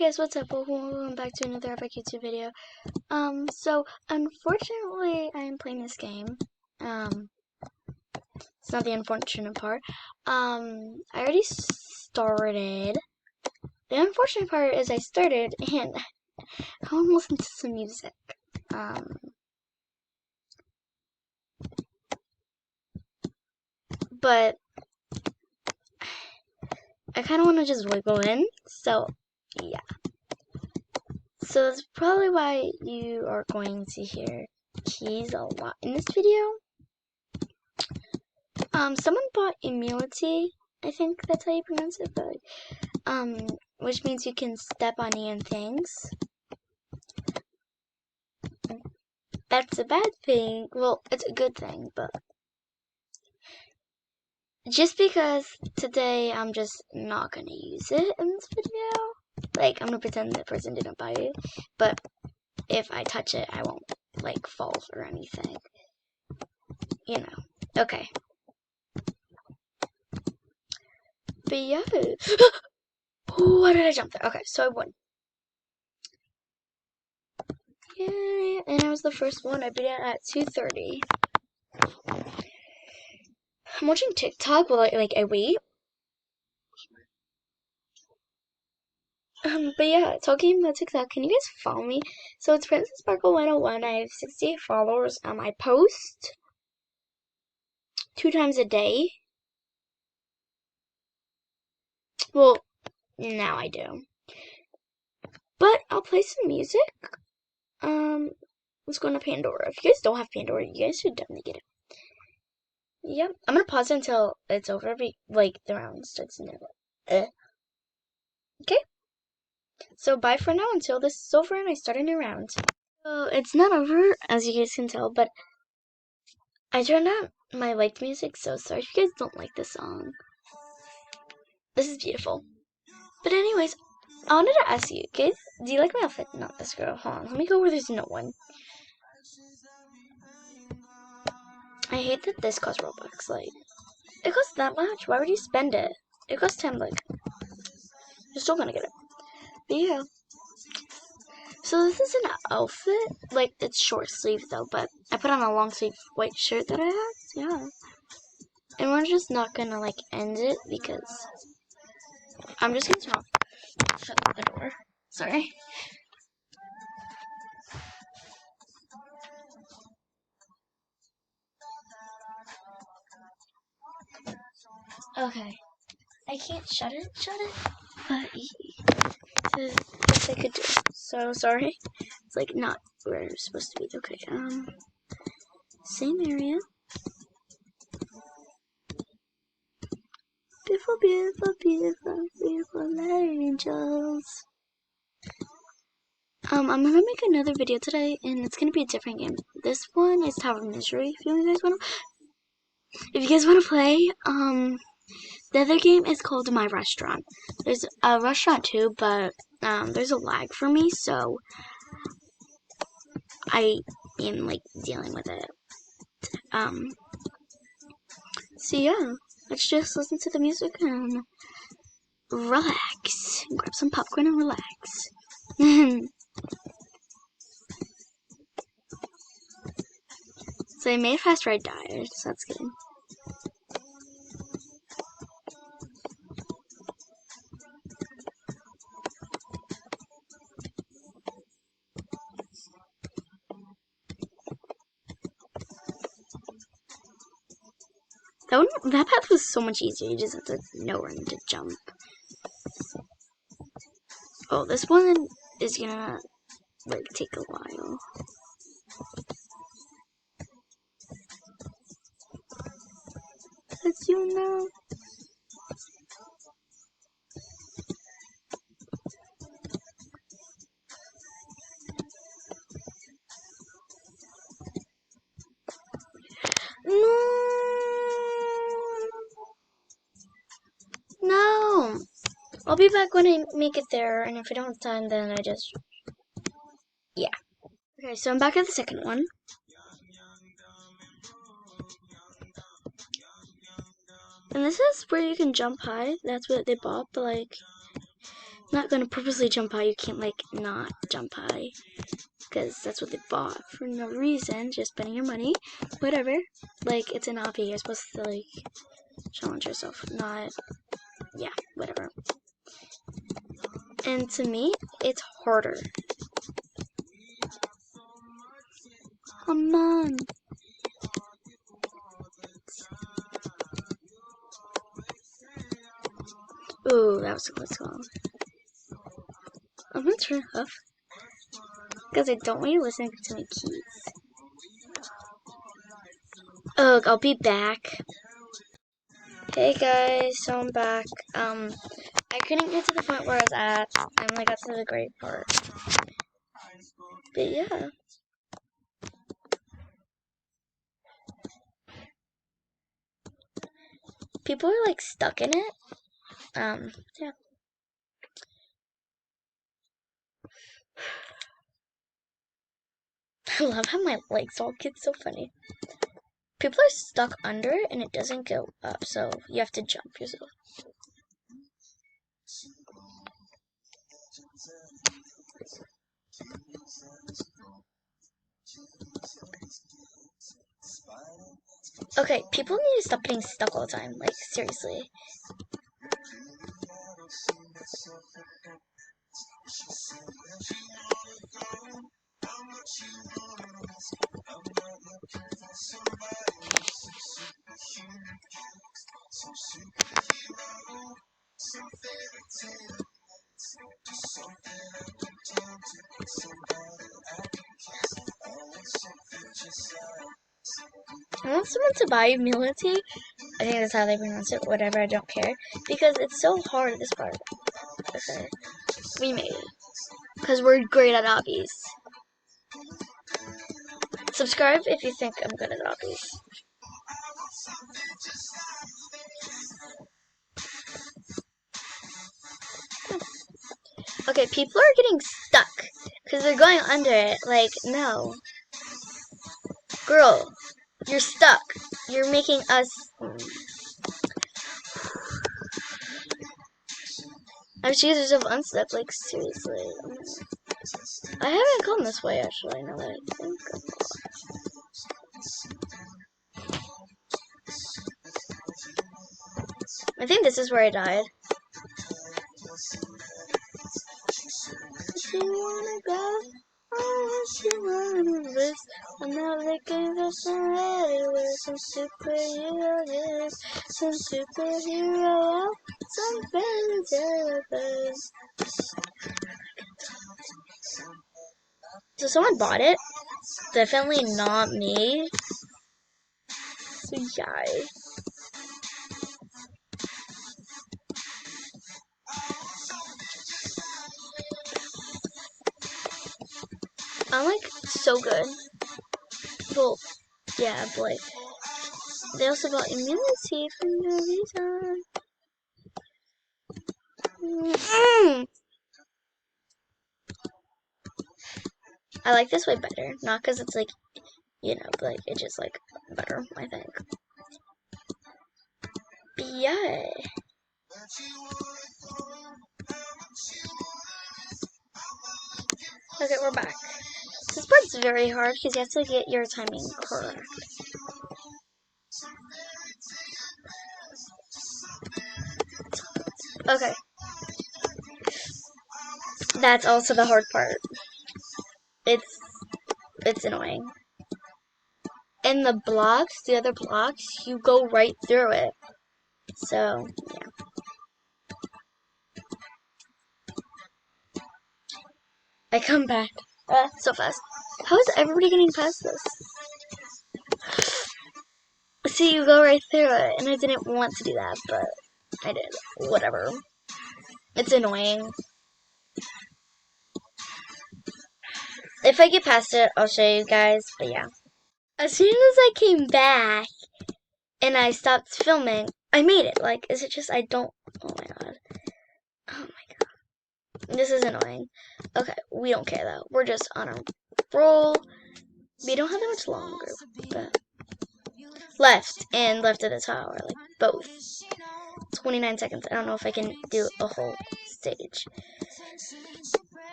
guys, what's up? Welcome back to another Epic YouTube video. So unfortunately I am playing this game. It's not the unfortunate part. I already started. The unfortunate part is I started and I want to listen to some music. But I kinda wanna just wiggle in, so yeah. So that's probably why you are going to hear keys a lot in this video. Someone bought Immunity, I think that's how you pronounce it, but, which means you can step on neon things. That's a bad thing. Well, it's a good thing, but just because today I'm just not gonna use it in this video. Like, I'm gonna pretend that person didn't buy it, but if I touch it, I won't, like, fall or anything. You know. Okay. But yeah. Why did I jump there? Okay, so I won. Yeah, and I was the first one. I beat it at 2:30. I'm watching TikTok while I wait. But yeah, talking about TikTok, can you guys follow me? So it's Princess Sparkle 101. I have 68 followers. I post 2 times a day. Well, now I do. But I'll play some music. Let's go to Pandora. If you guys don't have Pandora, you guys should definitely get it. Yep. I'm gonna pause until it's over, like the round starts now. Okay. So bye for now until this is over and I start a new round. So it's not over, as you guys can tell, but I turned on my liked music, so sorry if you guys don't like this song. This is beautiful. But anyways, I wanted to ask you, guys, do you like my outfit? Not this girl. Hold on, let me go where there's no one. I hate that this costs Robux. Like, it costs that much? Why would you spend it? It costs 10, like, you're still gonna get it. But yeah. So this is an outfit, like, it's short sleeve though, but I put on a long sleeve white shirt that I have, yeah. And we're just not gonna, like, end it because I'm just gonna shut the door. Sorry. Okay. I can't shut it, but the best I could do. So sorry. It's like not where it's supposed to be. Okay, same area. Beautiful, beautiful, beautiful, beautiful angels. I'm gonna make another video today, and it's gonna be a different game. This one is Tower of Misery. If you guys wanna play, the other game is called My Restaurant. There's a restaurant too, but there's a lag for me, so I am like dealing with it. So yeah, let's just listen to the music and relax. Grab some popcorn and relax. So I made it fast where I died, so that's good. That path was so much easier. You just have to know when to jump. Oh, this one is gonna like take a while. As you know. No. I'll be back when I make it there, and if I don't have time, then I just... yeah. Okay, so I'm back at the second one. And this is where you can jump high. That's what they bought, but like... not gonna purposely jump high. You can't like not jump high because that's what they bought for no reason. Just spending your money, whatever. Like it's an obby. You're supposed to like challenge yourself, not yeah, whatever. And to me, it's harder. Come on. Ooh, that was a close call. I'm gonna turn it off because I don't want you listening to my keys. Ugh, I'll be back. Hey guys, so I'm back. I couldn't get to the point where I was at. I only got to the great part. But yeah. People are like stuck in it. Yeah. I love how my legs all get so funny. People are stuck under it and it doesn't go up, so you have to jump yourself. Okay, people need to stop getting stuck all the time. Like, seriously. I want someone to buy humility. I think that's how they pronounce it. Whatever, I don't care. Because it's so hard, this part. Okay. We made it. Because we're great at obbies. Subscribe if you think I'm good at obbies. Okay, people are getting stuck. Because they're going under it. Like, no. Girl, you're stuck. You're making us... I've seen yourself unstuck, like, seriously. I haven't come this way, actually, now that I think of it. I think this is where I died. If you wanna go, oh, if you wanna risk, I'm not looking for somebody with some superhero gifts, some superhero, some fairy tale birds. So someone bought it? Definitely not me. So yeah. I'm like so good. Well, yeah, boy. They also bought immunity for no reason. I like this way better. Not because it's like, you know, but like it's just like better, I think. But yeah. Okay, we're back. This part's very hard because you have to get your timing correct. Okay. That's also the hard part. It's annoying. And the blocks, the other blocks, you go right through it. So, yeah. I come back so fast. How is everybody getting past this? See, you go right through it, and I didn't want to do that, but I did. Whatever. It's annoying. If I get past it, I'll show you guys, but yeah. As soon as I came back, and I stopped filming, I made it. Like, is it just I don't... Oh my god. Oh my god. This is annoying. Okay, we don't care though. We're just on a roll. We don't have that much longer, but... Left and left of the tower, like both. 29 seconds. I don't know if I can do a whole stage.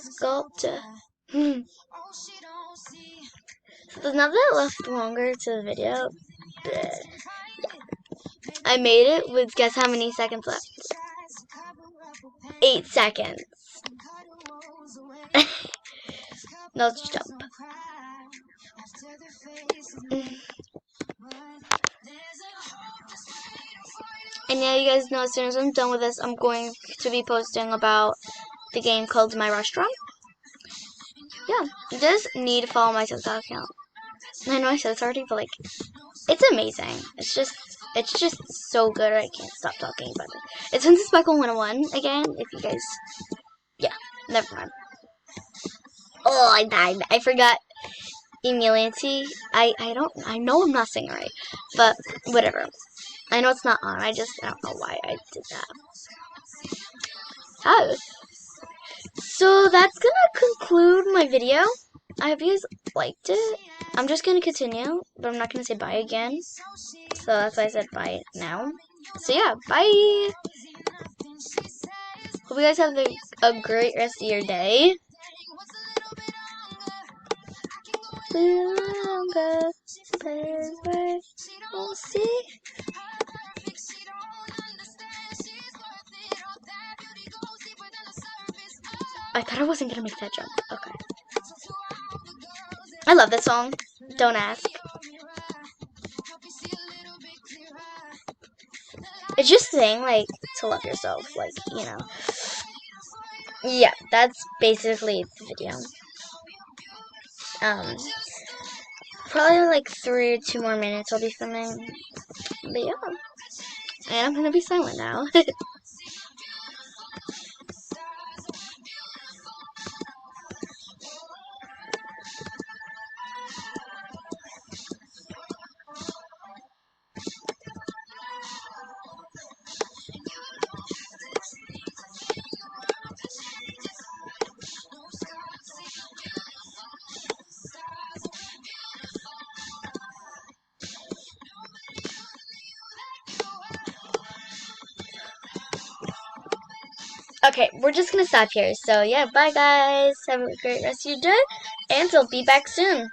Sculptor. So now that left longer to the video, I made it with, guess how many seconds left? 8 seconds. No, let's jump. And yeah, you guys know, as soon as I'm done with this, I'm going to be posting about the game called My Restaurant. Yeah, you just need to follow my TikTok account. I know I said this already, but like, it's amazing. It's just so good. I can't stop talking about it. It's Princess Sparkle 101 again. If you guys, yeah, never mind. Oh, I died. I forgot Emilianty. I know I'm not saying it right, but whatever. I know it's not on. I don't know why I did that. Oh. So that's gonna conclude my video. I hope you guys liked it. I'm just gonna continue, but I'm not gonna say bye again. So that's why I said bye now. So yeah, bye. Hope you guys have a great rest of your day. We'll see. I thought I wasn't gonna make that jump. Okay. I love this song. Don't ask. It's just saying, like, to love yourself. Like, you know. Yeah, that's basically the video. Probably like 3 or 2 more minutes I'll be filming. But yeah. And I'm gonna be silent now. Okay, we're just gonna stop here. So yeah, bye guys. Have a great rest of your day. And I'll be back soon.